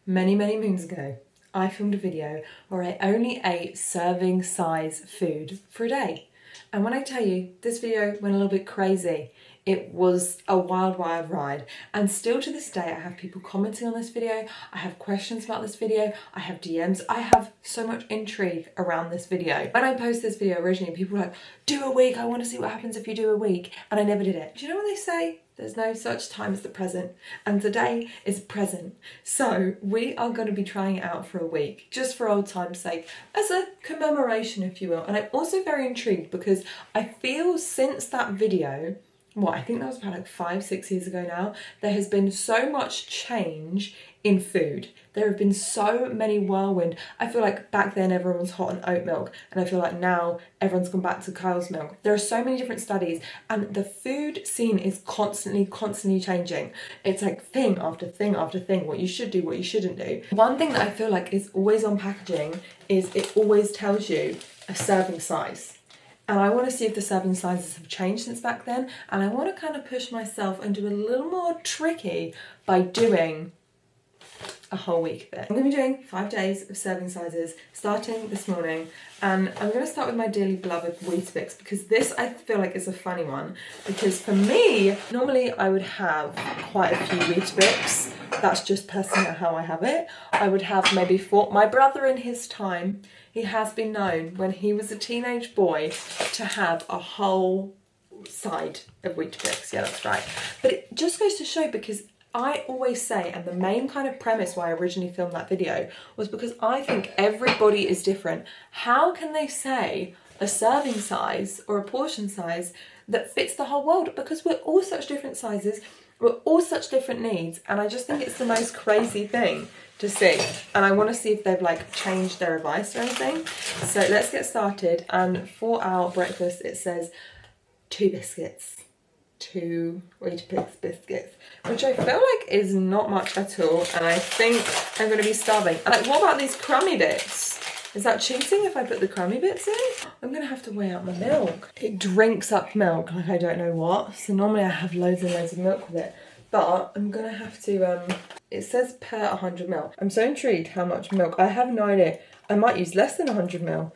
Many moons ago, I filmed a video where I only ate serving size food for a day. And when I tell you, this video went a little bit crazy. It was a wild ride. And still to this day, I have people commenting on this video. I have questions about this video. I have DMs. I have so much intrigue around this video. When I posted this video originally, people were like, do a week. I want to see what happens if you do a week. And I never did it. Do you know what they say? There's no such time as the present, and today is present. So we are going to be trying it out for a week, just for old time's sake, as a commemoration, if you will. And I'm also very intrigued because I feel since that video, I think that was about like 5-6 years ago now, there has been so much change in food. There have been so many whirlwind. I feel like back then everyone was hot on oat milk, and I feel like now everyone's gone back to cow's milk. There are so many different studies, and the food scene is constantly changing. It's like thing after thing after thing, what you should do, what you shouldn't do. One thing that I feel like is always on packaging is it always tells you a serving size. And I want to see if the serving sizes have changed since back then, and I want to kind of push myself and do a little more tricky by doing a whole week of it. I'm going to be doing 5 days of serving sizes starting this morning, and I'm going to start with my dearly beloved Weetabix because this I feel like is a funny one, because for me, normally I would have quite a few Weetabix. That's just personally how I have it. I would have maybe 4. My brother in his time, he has been known when he was a teenage boy to have a whole side of Weetabix. Yeah, that's right. But it just goes to show, because I always say, and the main kind of premise why I originally filmed that video was because I think everybody is different. How can they say a serving size or a portion size that fits the whole world? Because we're all such different sizes, we're all such different needs, and I just think it's the most crazy thing to see. And I want to see if they've like changed their advice or anything. So let's get started. And for our breakfast, it says 2 biscuits. 2 Weetabix biscuits, which I feel like is not much at all, and I think I'm going to be starving. And like, what about these crummy bits? Is that cheating if I put the crummy bits in? I'm going to have to weigh out my milk. It drinks up milk like I don't know what, so normally I have loads and loads of milk with it, but I'm going to have to, it says per 100 ml. I'm so intrigued how much milk. I have no idea. I might use less than 100 ml.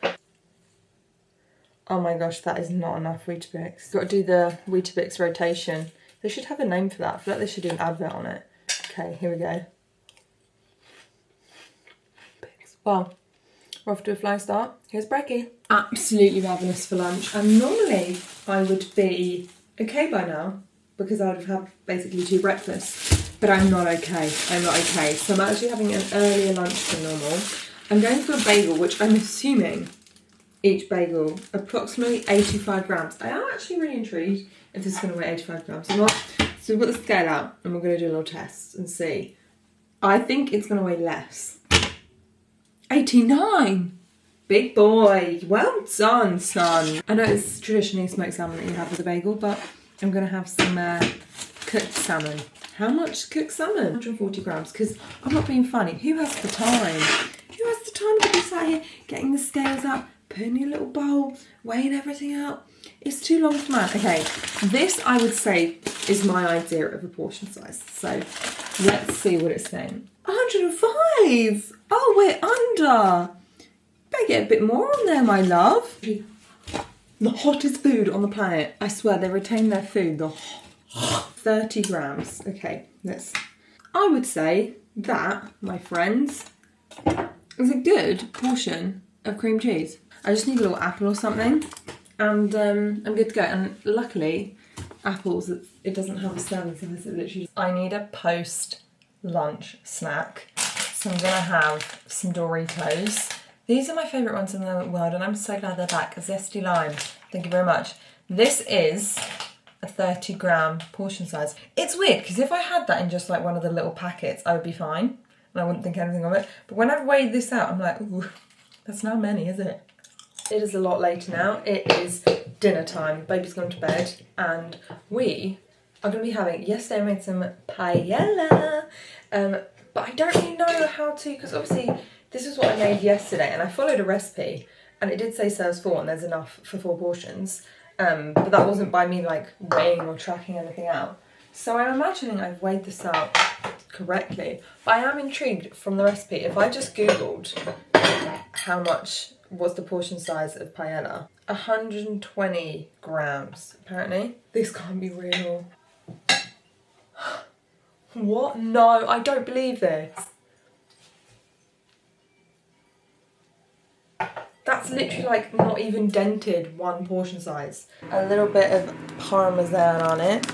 Oh my gosh, that is not enough Weetabix. Got to do the Weetabix rotation. They should have a name for that. I feel like they should do an advert on it. Okay, here we go. Well, we're off to a flying start. Here's Brecky. Absolutely ravenous for lunch. And normally I would be okay by now because I would have had basically 2 breakfasts. But I'm not okay. I'm not okay. So I'm actually having an earlier lunch than normal. I'm going for a bagel, which I'm assuming each bagel approximately 85 grams. I am actually really intrigued if this is going to weigh 85 grams or not. So we've got the scale out and we're going to do a little test and see. I think it's going to weigh less. 89! Big boy! Well done, son! I know it's traditionally smoked salmon that you have with a bagel, but I'm going to have some cooked salmon. How much cooked salmon? 140 grams, because I'm not being funny. Who has the time? Who has the time to be sat here getting the scales up, putting in a little bowl, weighing everything out? It's too long to man. Okay, this I would say is my idea of a portion size. So let's see what it's saying. 105! Oh, we're under. Better get a bit more on there, my love. The hottest food on the planet. I swear, they retain their food. 30 grams. Okay, I would say that, my friends, is a good portion of cream cheese. I just need a little apple or something, and I'm good to go. And luckily, apples, it doesn't have a serving size. It literally. I need a post-lunch snack, so I'm gonna have some Doritos. These are my favourite ones in the world, and I'm so glad they're back. A zesty lime. Thank you very much. This is a 30 gram portion size. It's weird because if I had that in just like one of the little packets, I would be fine and I wouldn't think anything of it. But when I've weighed this out, I'm like, ooh, that's not many, is it? It is a lot later now. It is dinner time. Baby's gone to bed and we are going to be having, yesterday I made some paella, but I don't really know how to, because obviously this is what I made yesterday and I followed a recipe and it did say serves 4 and there's enough for 4 portions. But that wasn't by me like weighing or tracking anything out. So I'm imagining I've weighed this out correctly. But I am intrigued from the recipe. If I just googled how much was the portion size of paella, 120 grams apparently. This can't be real. What? No, I don't believe this. That's literally like not even dented one portion size. A little bit of parmesan on it.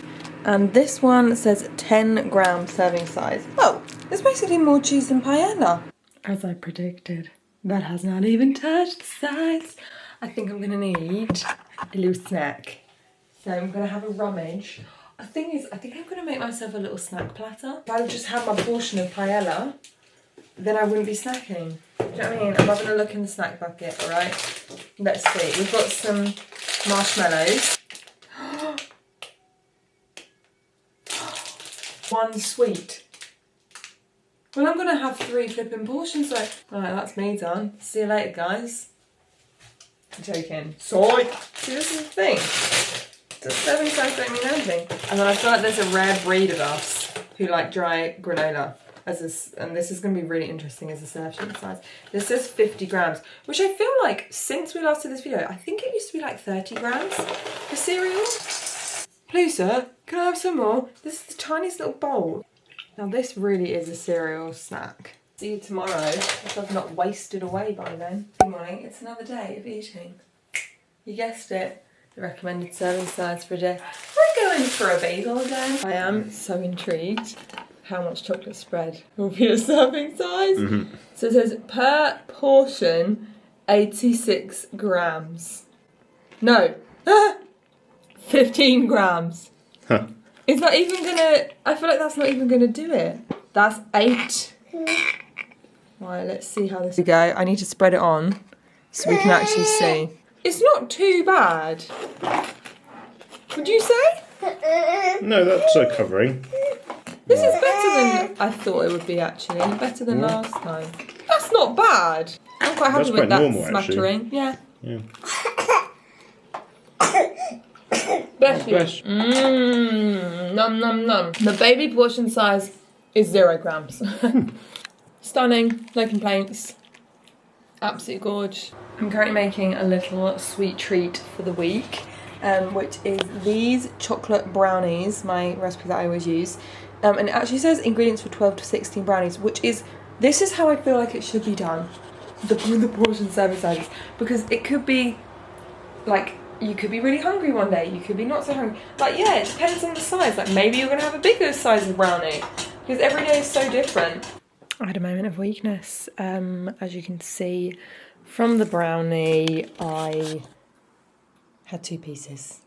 And this one says 10 gram serving size. Oh, there's basically more cheese than paella. As I predicted, that has not even touched the sides. I think I'm gonna need a little snack. So I'm gonna have a rummage. The thing is, I think I'm gonna make myself a little snack platter. If I just had my portion of paella, then I wouldn't be snacking. Do you know what I mean? I'm having a look in the snack bucket, alright? Let's see. We've got some marshmallows. One sweet. Well, I'm gonna have 3 flipping portions, so... Alright, that's me done. See you later, guys. I'm joking. Soy! See, this is the thing. The serving size don't mean anything. And then I feel like there's a rare breed of us who like dry granola. And this is going to be really interesting as a serve sheet size. This says 50 grams, which I feel like since we last did this video, I think it used to be like 30 grams for cereal. Please, sir, can I have some more? This is the tiniest little bowl. Now this really is a cereal snack. See you tomorrow, if I've not wasted away by then. Good morning, it's another day of eating. You guessed it, the recommended serving size for a day. We're going for a bagel again. I am so intrigued how much chocolate spread will be a serving size. Mm-hmm. So it says per portion 86 grams. No, 15 grams. Huh. It's not even gonna, I feel like that's not even gonna do it. That's 8. Right, let's see how this will go. I need to spread it on so we can actually see. It's not too bad. Would you say? No, that's a covering. This is better than I thought it would be, actually. Better than last time. That's not bad. I'm quite happy with that normal, smattering. Actually. Yeah. Bless you. Num num num. The baby portion size is 0 grams. Stunning, no complaints. Absolutely gorge. I'm currently making a little sweet treat for the week, which is these chocolate brownies, my recipe that I always use. And it actually says ingredients for 12 to 16 brownies, which is, this is how I feel like it should be done. The portion serving sizes. Because it could be, like, you could be really hungry one day, you could be not so hungry. Like, yeah, it depends on the size. Like, maybe you're going to have a bigger size of brownie. Because every day is so different. I had a moment of weakness. As you can see from the brownie, I had 2 pieces.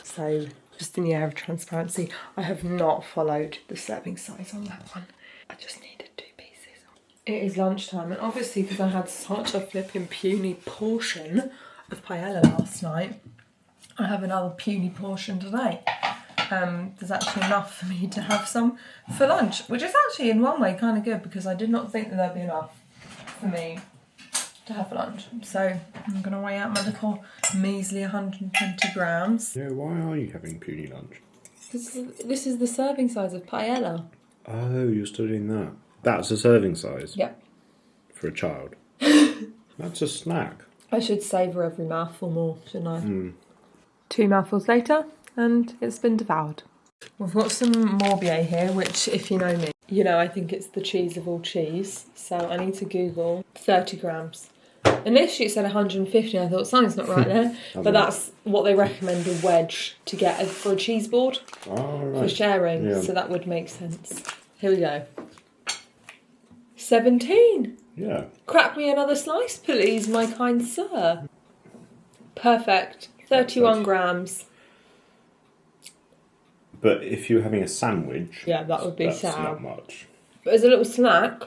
So, just in the air of transparency, I have not followed the serving size on that one. I just needed 2 pieces. It is lunchtime, and obviously because I had such a flipping puny portion of paella last night, I have another puny portion today. There's actually enough for me to have some for lunch, which is actually in one way kind of good because I did not think that there'd be enough for me to have for lunch. So I'm going to weigh out my little measly 120 grams. Yeah, why are you having puny lunch? This is the serving size of paella. Oh, you're studying that. That's a serving size? Yep. For a child? That's a snack. I should savour every mouthful more, shouldn't I? 2 mouthfuls later, and it's been devoured. We've got some Morbier here, which, if you know me, you know I think it's the cheese of all cheese. So I need to Google 30 grams. Initially it said 150, and I thought something's not right there. But that's what they recommend a wedge to get for a cheese board for sharing. Yeah. So that would make sense. Here we go. 17. Yeah. Crack me another slice, please, my kind sir. Perfect. 31 grams. But if you're having a sandwich... Yeah, that would be sour. That's not much. But as a little snack...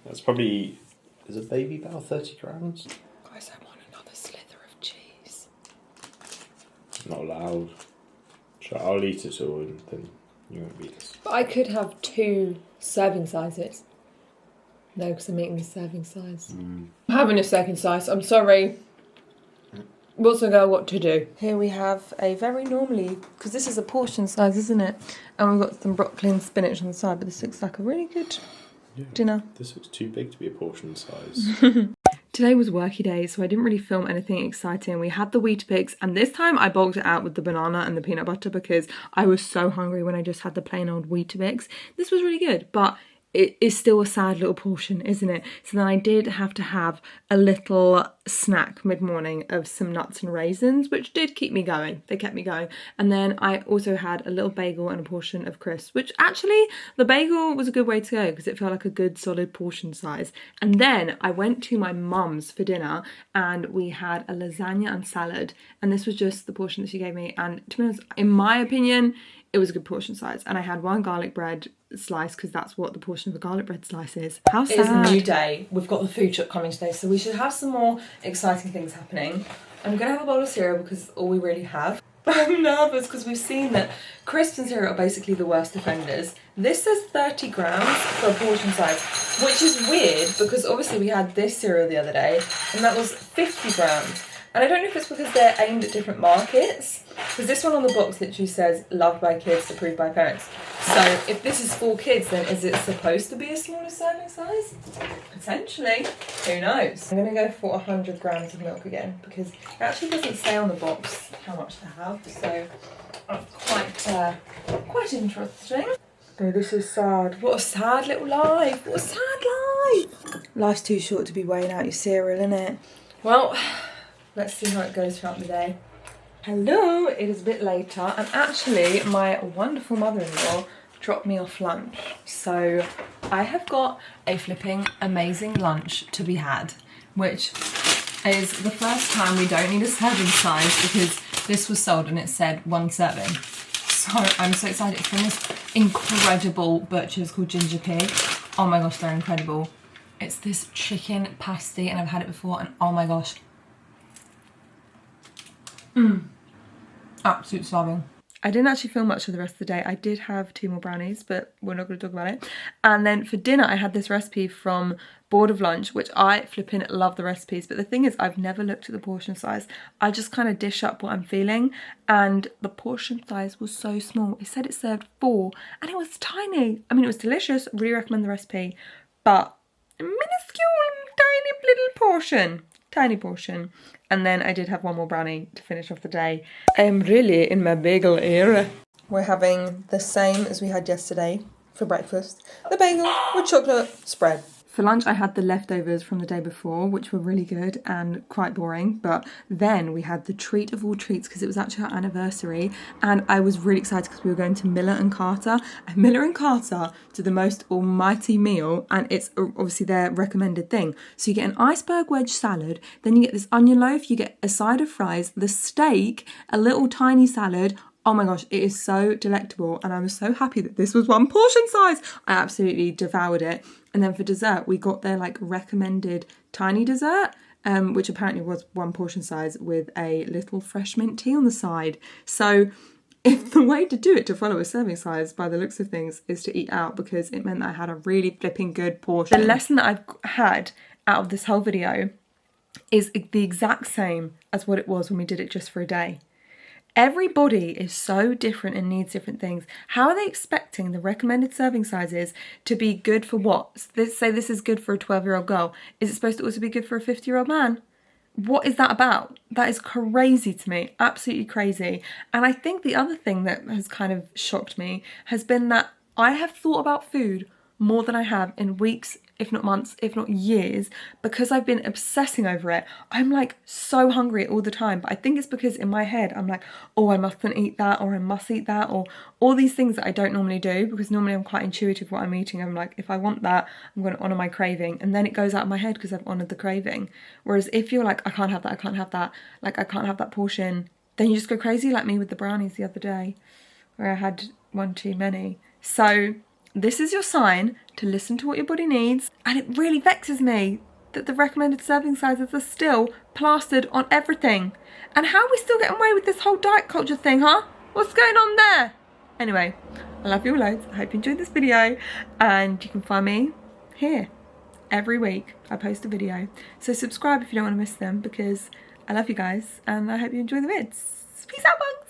That's probably... Is a baby bell 30 grams? Guys, I want another slither of cheese. Not allowed. I'll eat it all and then you won't eat this. But I could have 2 serving sizes. No, because I'm eating the serving size. I'm having a second size. I'm sorry. What's a girl got to do? Here we have a very normally, because this is a portion size, isn't it? And we've got some broccoli and spinach on the side, but this looks like a really good dinner. This looks too big to be a portion size. Today was worky day, so I didn't really film anything exciting. We had the Weetabix, and this time I bulked it out with the banana and the peanut butter because I was so hungry when I just had the plain old Weetabix. This was really good, but it is still a sad little portion, isn't it? So then I did have to have a little snack mid-morning of some nuts and raisins, which did keep me going. They kept me going. And then I also had a little bagel and a portion of crisps, which actually the bagel was a good way to go because it felt like a good solid portion size. And then I went to my mum's for dinner and we had a lasagna and salad. And this was just the portion that she gave me. And to be honest, in my opinion, it was a good portion size. And I had one garlic bread slice because that's what the portion of a garlic bread slice is. How sad. It is a new day. We've got the food truck coming today, so we should have some more exciting things happening. I'm going to have a bowl of cereal because it's all we really have. But I'm nervous because we've seen that crisps and cereal are basically the worst offenders. This says 30 grams for a portion size, which is weird because obviously we had this cereal the other day and that was 50 grams. And I don't know if it's because they're aimed at different markets, because this one on the box literally says loved by kids, approved by parents. So if this is for kids, then is it supposed to be a smaller serving size? Potentially. Who knows? I'm going to go for 100 grams of milk again, because it actually doesn't say on the box how much to have. So that's quite interesting. Oh, this is sad. What a sad little life. What a sad life. Life's too short to be weighing out your cereal, isn't it? Well, let's see how it goes throughout the day. Hello, it is a bit later and actually my wonderful mother-in-law dropped me off lunch. So I have got a flipping amazing lunch to be had, which is the first time we don't need a serving size because this was sold and it said 1 serving. So I'm so excited. It's from this incredible butcher's called Ginger Pig. Oh my gosh, they're incredible. It's this chicken pasty and I've had it before and oh my gosh. Absolute starving. I didn't actually film much of the rest of the day. I did have 2 more brownies, but we're not going to talk about it. And then for dinner, I had this recipe from Board of Lunch, which I flipping love the recipes. But the thing is, I've never looked at the portion size. I just kind of dish up what I'm feeling. And the portion size was so small. It said it served 4 and it was tiny. I mean, it was delicious. Really recommend the recipe. But a minuscule, tiny little portion. Tiny portion. And then I did have 1 more brownie to finish off the day. I am really in my bagel era. We're having the same as we had yesterday for breakfast. The bagel with chocolate spread. For lunch I had the leftovers from the day before, which were really good and quite boring. But then we had the treat of all treats because it was actually our anniversary. And I was really excited because we were going to Miller and Carter. And Miller and Carter do the most almighty meal. And it's obviously their recommended thing. So you get an iceberg wedge salad. Then you get this onion loaf. You get a side of fries, the steak, a little tiny salad. Oh my gosh, it is so delectable and I was so happy that this was 1 portion size. I absolutely devoured it. And then for dessert, we got their like recommended tiny dessert, which apparently was 1 portion size with a little fresh mint tea on the side. So if the way to do it to follow a serving size by the looks of things is to eat out because it meant that I had a really flipping good portion. The lesson that I've had out of this whole video is the exact same as what it was when we did it just for a day. Everybody is so different and needs different things. How are they expecting the recommended serving sizes to be good for what? Let's say this is good for a 12-year-old girl. Is it supposed to also be good for a 50-year-old man? What is that about? That is crazy to me. Absolutely crazy. And I think the other thing that has kind of shocked me has been that I have thought about food more than I have in weeks, if not months, if not years, because I've been obsessing over it. I'm like so hungry all the time, but I think it's because in my head I'm like, oh, I mustn't eat that, or I must eat that, or all these things that I don't normally do, because normally I'm quite intuitive what I'm eating. I'm like, if I want that, I'm going to honour my craving, and then it goes out of my head because I've honoured the craving. Whereas if you're like, I can't have that, I can't have that, like I can't have that portion, then you just go crazy, like me with the brownies the other day, where I had 1 too many. So this is your sign to listen to what your body needs. And it really vexes me that the recommended serving sizes are still plastered on everything. And how are we still getting away with this whole diet culture thing, huh? What's going on there? Anyway, I love you all loads. I hope you enjoyed this video. And you can find me here every week. I post a video. So subscribe if you don't want to miss them, because I love you guys and I hope you enjoy the vids. Peace out, bugs!